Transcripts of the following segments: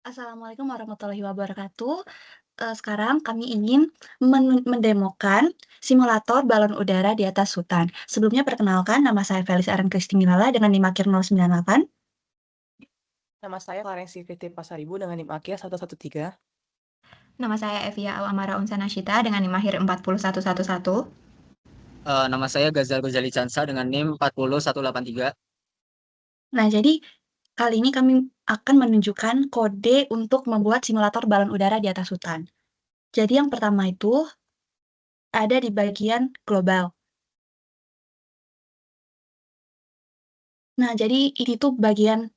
Assalamualaikum warahmatullahi wabarakatuh. Sekarang kami ingin mendemokan simulator balon udara di atas hutan. Sebelumnya perkenalkan, nama saya Felis Aren Kristi Milala dengan NIM akhir 098. Nama saya Klarensi Fitri Pasaribu dengan NIM akhir 113. Nama saya Evia Awamara Unsanashita dengan NIM akhir 40111. Nama saya Gazal Gozali Chansa dengan NIM 40183. Nah, jadi kali ini kami akan menunjukkan kode untuk membuat simulator balon udara di atas hutan. Jadi yang pertama itu ada di bagian global. Nah, jadi ini tuh bagian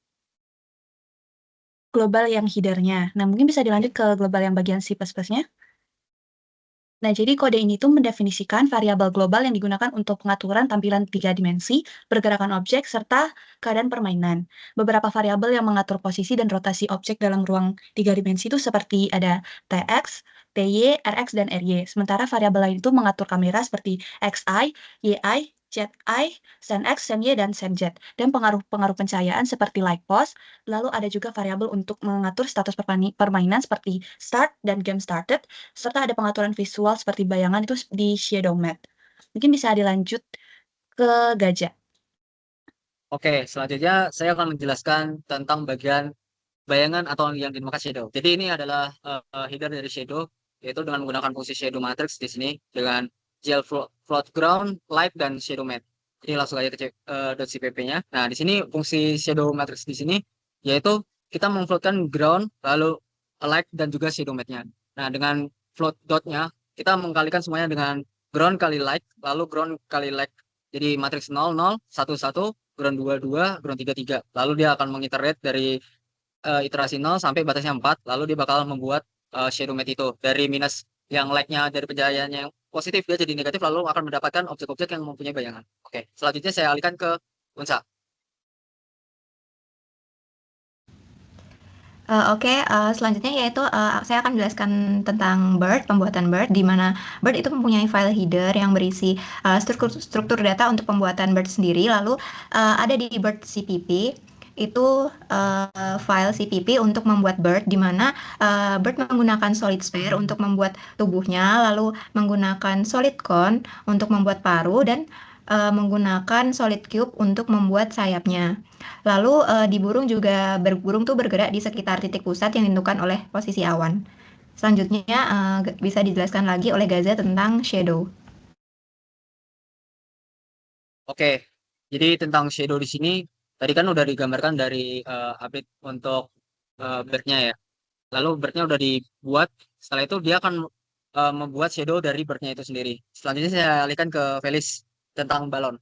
global yang header-nya. Nah, mungkin bisa dilanjut ke global yang bagian C++-nya. Nah, jadi kode ini tuh mendefinisikan variabel global yang digunakan untuk pengaturan tampilan 3 dimensi, pergerakan objek, serta keadaan permainan. Beberapa variabel yang mengatur posisi dan rotasi objek dalam ruang 3 dimensi itu seperti ada TX, TY, RX, dan RY. Sementara variabel lain itu mengatur kamera seperti XI, YI, ZI, Sen X, Sen Y, dan Sen Z. Dan pengaruh-pengaruh pencahayaan seperti light pose. Lalu ada juga variabel untuk mengatur status permainan seperti start dan game started, serta ada pengaturan visual seperti bayangan itu di shadow matte. Mungkin bisa dilanjut ke Gajah. Oke, selanjutnya saya akan menjelaskan tentang bagian bayangan atau yang dinamakan shadow. Jadi ini adalah header dari shadow, yaitu dengan menggunakan fungsi shadow matrix di sini dengan gel float ground, light, dan shadow matte. Jadi langsung aja ke .cpp-nya. Nah, di sini fungsi shadow matrix di sini yaitu kita memfloatkan ground, lalu light, dan juga shadow matte-nya. Nah, dengan float dot-nya kita mengkalikan semuanya dengan ground kali light, lalu ground kali light. Jadi matriks 0, 0, 1, 1, ground 2, 2, ground 3, 3. Lalu dia akan mengiterate dari iterasi 0 sampai batasnya 4, lalu dia bakal membuat shadow matte itu dari minus yang light-nya dari pencahayaan yang positif dia jadi negatif, lalu akan mendapatkan objek-objek yang mempunyai bayangan. Oke, selanjutnya saya alihkan ke Unsa. Selanjutnya yaitu saya akan menjelaskan tentang BERT, pembuatan BERT, di mana BERT itu mempunyai file header yang berisi struktur data untuk pembuatan BERT sendiri. Lalu ada di BERT CPP itu file CPP untuk membuat BERT, di mana BERT menggunakan solid sphere untuk membuat tubuhnya, lalu menggunakan solid cone untuk membuat paru, dan menggunakan solid cube untuk membuat sayapnya. Lalu di burung juga burung tuh bergerak di sekitar titik pusat yang ditentukan oleh posisi awan. Selanjutnya bisa dijelaskan lagi oleh Gaza tentang shadow. Oke, jadi tentang shadow di sini tadi kan udah digambarkan dari update untuk bird-nya ya. Lalu bird-nya udah dibuat, setelah itu dia akan membuat shadow dari bird-nya itu sendiri. Selanjutnya saya alihkan ke Felis tentang balon.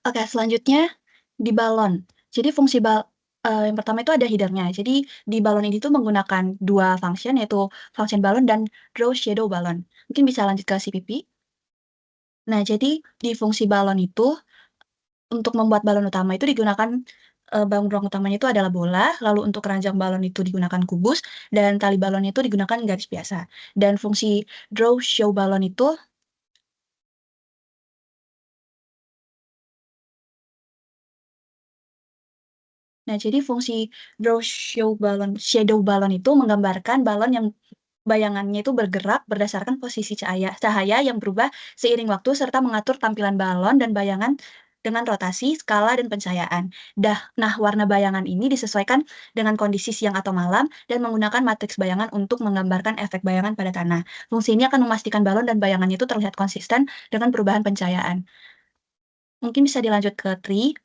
Oke, selanjutnya di balon. Jadi fungsi yang pertama itu ada header-nya. Jadi di balon ini tuh menggunakan dua function, yaitu function balon dan draw shadow balon. Mungkin bisa lanjut ke CPP. Nah, jadi di fungsi balon itu, untuk membuat balon utama itu digunakan ruang utamanya itu adalah bola, lalu untuk keranjang balon itu digunakan kubus, dan tali balonnya itu digunakan garis biasa. Dan fungsi draw show balon itu Nah, jadi fungsi draw show balon, shadow balon itu menggambarkan balon yang bayangannya itu bergerak berdasarkan posisi cahaya yang berubah seiring waktu serta mengatur tampilan balon dan bayangan dengan rotasi, skala, dan pencahayaan. Nah, warna bayangan ini disesuaikan dengan kondisi siang atau malam dan menggunakan matriks bayangan untuk menggambarkan efek bayangan pada tanah. Fungsi ini akan memastikan balon dan bayangannya itu terlihat konsisten dengan perubahan pencahayaan. Mungkin bisa dilanjut ke tree.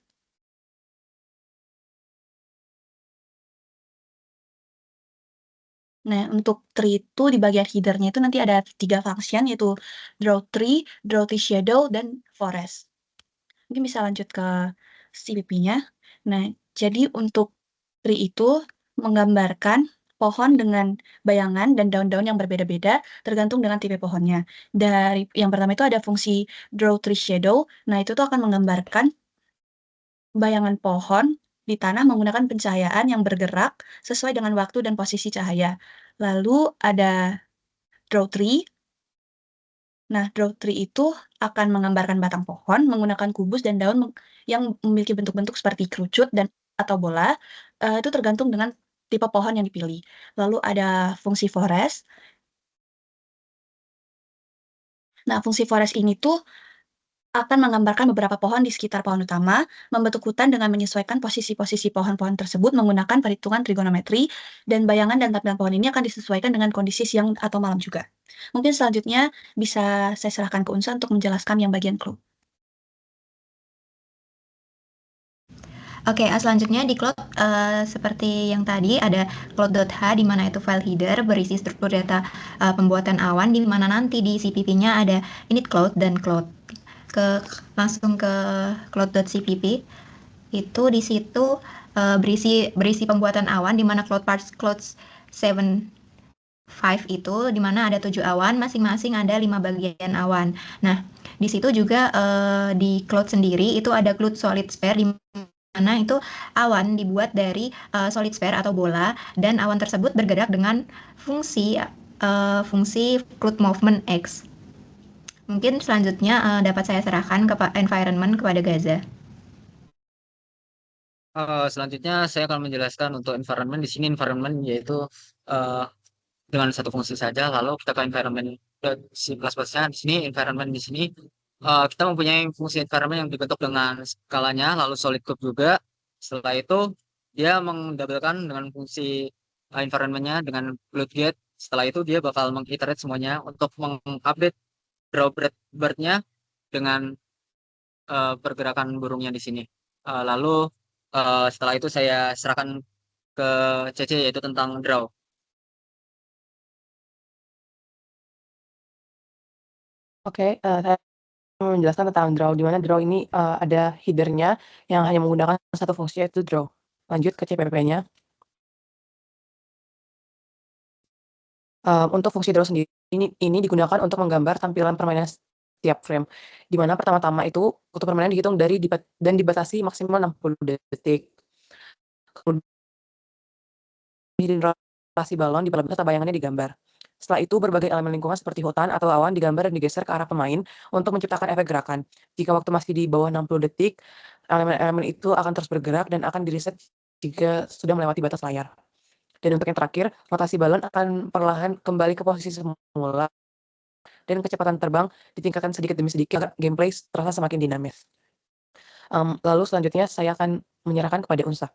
Nah, untuk tree itu di bagian header-nya itu nanti ada 3 function, yaitu draw tree shadow, dan forest. Mungkin bisa lanjut ke CPP-nya. Nah, jadi untuk tree itu menggambarkan pohon dengan bayangan dan daun-daun yang berbeda-beda tergantung dengan tipe pohonnya. Dari yang pertama itu ada fungsi draw tree shadow. Nah, itu tuh akan menggambarkan bayangan pohon di tanah menggunakan pencahayaan yang bergerak sesuai dengan waktu dan posisi cahaya. Lalu ada draw tree. Nah, draw tree itu akan menggambarkan batang pohon menggunakan kubus dan daun yang memiliki bentuk-bentuk seperti kerucut dan atau bola. Itu tergantung dengan tipe pohon yang dipilih. Lalu ada fungsi forest. Nah, fungsi forest ini tuh akan menggambarkan beberapa pohon di sekitar pohon utama, membentuk hutan dengan menyesuaikan posisi-posisi pohon-pohon tersebut menggunakan perhitungan trigonometri, dan bayangan dan tampilan pohon ini akan disesuaikan dengan kondisi siang atau malam juga. Mungkin selanjutnya bisa saya serahkan ke Unsa untuk menjelaskan yang bagian clue. Oke, selanjutnya di cloud seperti yang tadi ada cloud.h di mana itu file header berisi struktur data pembuatan awan, di mana nanti di CPP-nya ada init cloud dan cloud. Langsung ke cloud.cpp itu di situ berisi pembuatan awan, di mana cloud 7 5 itu di mana ada 7 awan, masing-masing ada 5 bagian awan. Nah, di situ juga di cloud sendiri itu ada cloud solid sphere, di mana itu awan dibuat dari solid sphere atau bola, dan awan tersebut bergerak dengan fungsi cloud movement X. Mungkin selanjutnya dapat saya serahkan ke environment kepada Gaza. Selanjutnya saya akan menjelaskan untuk environment. Di sini environment yaitu dengan satu fungsi saja. Lalu kita ke environment C++-nya. Di sini environment di sini kita mempunyai fungsi environment yang dibentuk dengan skalanya, lalu solid cube juga. Setelah itu dia mendabelkan dengan fungsi environment-nya dengan float gate. Setelah itu dia bakal mengiterate semuanya untuk mengupdate draw bird-nya dengan pergerakan burungnya di sini. Lalu setelah itu saya serahkan ke CC yaitu tentang draw. Oke, saya mau menjelaskan tentang draw, di mana draw ini ada header-nya yang hanya menggunakan satu fungsi yaitu draw. Lanjut ke CPP-nya. Untuk fungsi draw sendiri ini digunakan untuk menggambar tampilan permainan setiap frame, di mana pertama-tama itu waktu permainan dihitung dan dibatasi maksimal 60 detik. Kemudian rotasi balon di serta bayangannya digambar. Setelah itu berbagai elemen lingkungan seperti hutan atau awan digambar dan digeser ke arah pemain untuk menciptakan efek gerakan. Jika waktu masih di bawah 60 detik, elemen-elemen itu akan terus bergerak dan akan di-reset jika sudah melewati batas layar. Dan untuk yang terakhir, rotasi balon akan perlahan kembali ke posisi semula dan kecepatan terbang ditingkatkan sedikit demi sedikit agar gameplay terasa semakin dinamis. Lalu selanjutnya saya akan menyerahkan kepada Unsa.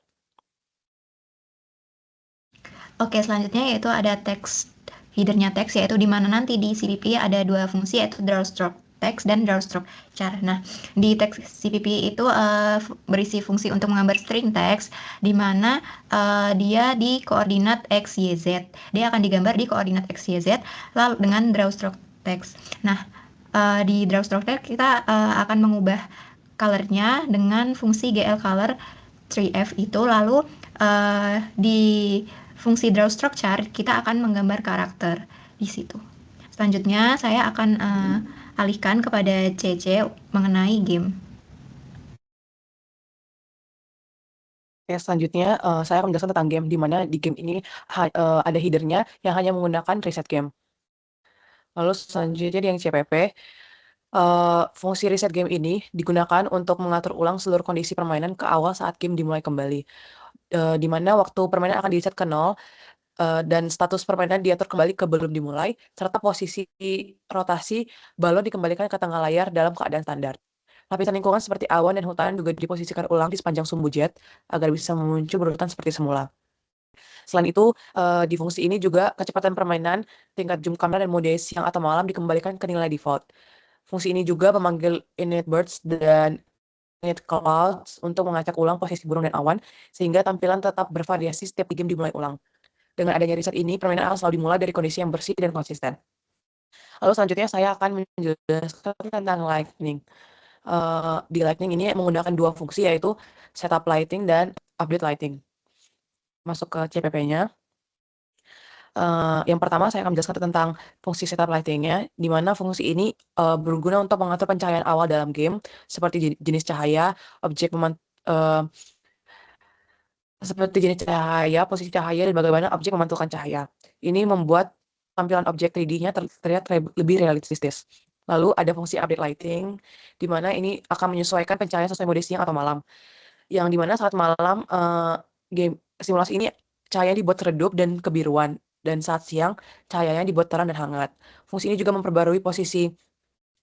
Oke, selanjutnya yaitu ada teks, headernya teks, yaitu di mana nanti di CPP ada dua fungsi, yaitu drawStroke text dan drawStroke char. Nah, di teks CPP itu berisi fungsi untuk menggambar string text, di mana dia di koordinat x, y, z. Dia akan digambar di koordinat x, y, z lalu dengan drawStroke text. Nah, di drawStroke text kita akan mengubah color-nya dengan fungsi glColor 3f itu, lalu di fungsi drawStroke char kita akan menggambar karakter di situ. Selanjutnya saya akan alihkan kepada CC mengenai game. Oke, selanjutnya saya akan menjelaskan tentang game, di mana di game ini ada header-nya yang hanya menggunakan reset game. Lalu selanjutnya yang CPP, fungsi reset game ini digunakan untuk mengatur ulang seluruh kondisi permainan ke awal saat game dimulai kembali. Di mana waktu permainan akan di-reset ke 0, dan status permainan diatur kembali ke belum dimulai, serta posisi rotasi balon dikembalikan ke tengah layar dalam keadaan standar. Lapisan lingkungan seperti awan dan hutan juga diposisikan ulang di sepanjang sumbu jet agar bisa muncul berurutan seperti semula. Selain itu, di fungsi ini juga kecepatan permainan, tingkat zoom kamera dan mode siang atau malam dikembalikan ke nilai default. Fungsi ini juga memanggil init birds dan init clouds untuk mengacak ulang posisi burung dan awan, sehingga tampilan tetap bervariasi setiap game dimulai ulang. Dengan adanya reset ini, permainan akan selalu dimulai dari kondisi yang bersih dan konsisten. Lalu selanjutnya saya akan menjelaskan tentang Lightning. Di Lightning ini menggunakan dua fungsi, yaitu setup lighting dan update lighting. Masuk ke CPP-nya. Yang pertama saya akan menjelaskan tentang fungsi setup lighting-nya, di mana fungsi ini berguna untuk mengatur pencahayaan awal dalam game, seperti jenis cahaya, posisi cahaya, dan bagaimana objek memantulkan cahaya. Ini membuat tampilan objek 3D-nya terlihat lebih realistis. Lalu ada fungsi update lighting, di mana ini akan menyesuaikan pencahayaan sesuai mode siang atau malam. Yang dimana saat malam game simulasi ini cahayanya dibuat redup dan kebiruan, dan saat siang cahayanya dibuat terang dan hangat. Fungsi ini juga memperbarui posisi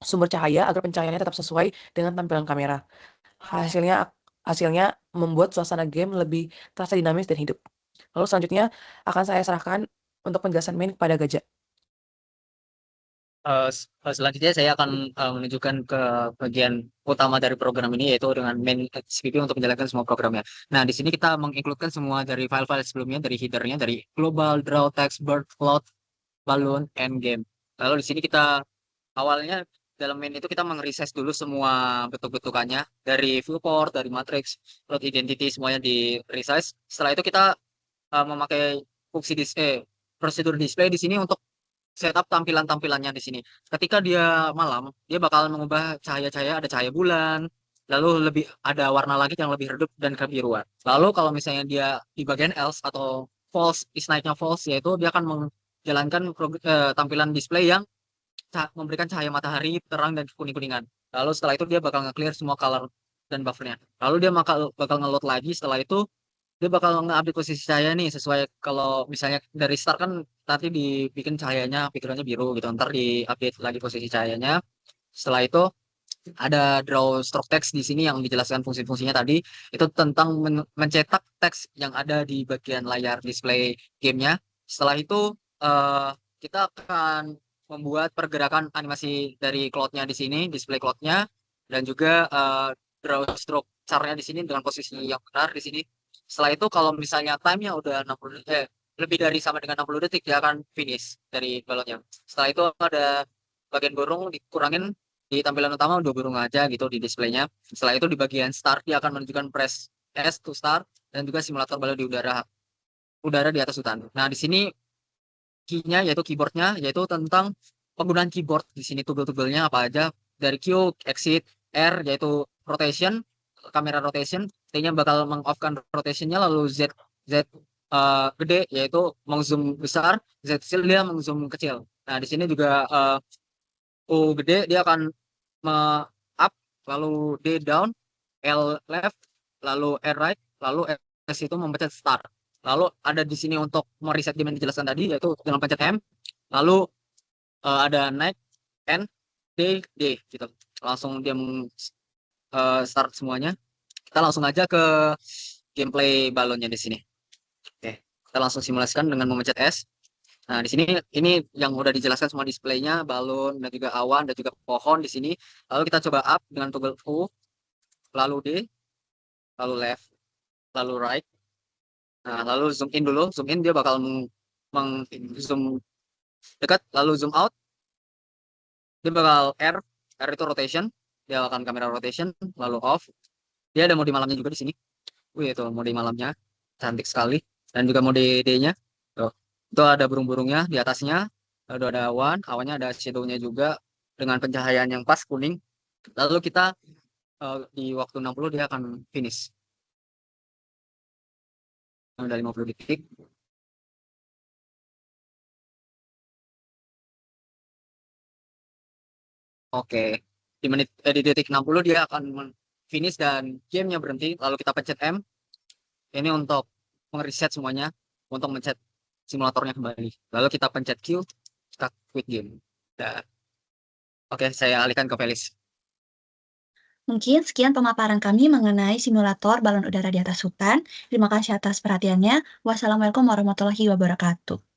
sumber cahaya agar pencahayaannya tetap sesuai dengan tampilan kamera. Hasilnya hasilnya membuat suasana game lebih terasa dinamis dan hidup. Lalu selanjutnya akan saya serahkan untuk penjelasan main kepada Gajah. Selanjutnya saya akan menunjukkan ke bagian utama dari program ini, yaitu dengan main CPP untuk menjalankan semua programnya. Nah, di sini kita mengincludekan semua dari file-file sebelumnya, dari headernya, dari global, draw, text, bird, float, balloon, and game. Lalu di sini kita awalnya dalam main itu kita meng-resize dulu semua bentuk-bentukannya dari viewport, dari matrix, float identity, semuanya di resize. Setelah itu kita memakai fungsi prosedur display di sini untuk setup tampilannya di sini. Ketika dia malam, dia bakal mengubah cahaya-cahaya, ada cahaya bulan, lalu lebih ada warna langit yang lebih redup dan kebiruan. Lalu kalau misalnya dia di bagian else atau false, is night-nya false, yaitu dia akan menjalankan tampilan display yang memberikan cahaya matahari terang dan kuning-kuningan. Lalu setelah itu dia bakal nge-clear semua color dan buffernya. Lalu dia bakal nge-load lagi. Setelah itu dia bakal nge-update posisi cahaya nih sesuai, kalau misalnya dari start kan nanti dibikin cahayanya pikirannya biru gitu, ntar di-update lagi posisi cahayanya. Setelah itu ada draw stroke text di sini yang dijelaskan fungsi-fungsinya tadi, itu tentang mencetak teks yang ada di bagian layar display gamenya. Setelah itu kita akan membuat pergerakan animasi dari cloud-nya di sini, display cloud-nya, dan juga draw stroke chart-nya di sini dengan posisi yang benar di sini. Setelah itu kalau misalnya time-nya udah 60 lebih dari sama dengan 60 detik, dia akan finish dari balonnya. Setelah itu ada bagian burung dikurangin, di tampilan utama 2 burung aja gitu di displaynya. Setelah itu di bagian start dia akan menunjukkan press S to start, dan juga simulator balon di udara di atas hutan. Nah, di sini key-nya yaitu keyboardnya, yaitu tentang penggunaan keyboard. Di sini toggle-toggle-nya apa aja, dari Q, exit, R yaitu rotation, kamera rotation, T-nya bakal meng-off-kan rotation-nya, lalu Z gede yaitu meng-zoom besar, Z kecil dia meng-zoom kecil. Nah, di sini juga U gede dia akan up, lalu D down, L left, lalu R right, lalu S itu memencet start. Lalu ada di sini untuk mereset game yang dijelaskan tadi, yaitu dengan pencet M, lalu ada naik N, D gitu. Langsung dia start semuanya. Kita langsung aja ke gameplay balonnya di sini. Oke, kita langsung simulasikan dengan memencet S. Nah, di sini ini yang udah dijelaskan semua displaynya, balon dan juga awan dan juga pohon di sini. Lalu kita coba up dengan toggle U, lalu D, lalu left, lalu right. Nah, lalu zoom in dulu. Zoom in dia bakal zoom dekat, lalu zoom out. Dia bakal R itu rotation. Dia akan kamera rotation, lalu off. Dia ada mode malamnya juga di sini. Wih, itu mode malamnya. Cantik sekali. Dan juga mode D-nya. Tuh. Itu ada burung-burungnya di atasnya. Lalu ada awan, awannya ada shadow-nya juga dengan pencahayaan yang pas kuning. Lalu kita di waktu 60 dia akan finish. Udah 50 detik. Oke, di detik 60 dia akan finish dan gamenya berhenti. Lalu kita pencet M. Ini untuk mereset semuanya, untuk mencet simulatornya kembali. Lalu kita pencet Q, kita quit game. Nah, oke, saya alihkan ke Felis. Mungkin sekian pemaparan kami mengenai simulator balon udara di atas hutan. Terima kasih atas perhatiannya. Wassalamualaikum warahmatullahi wabarakatuh.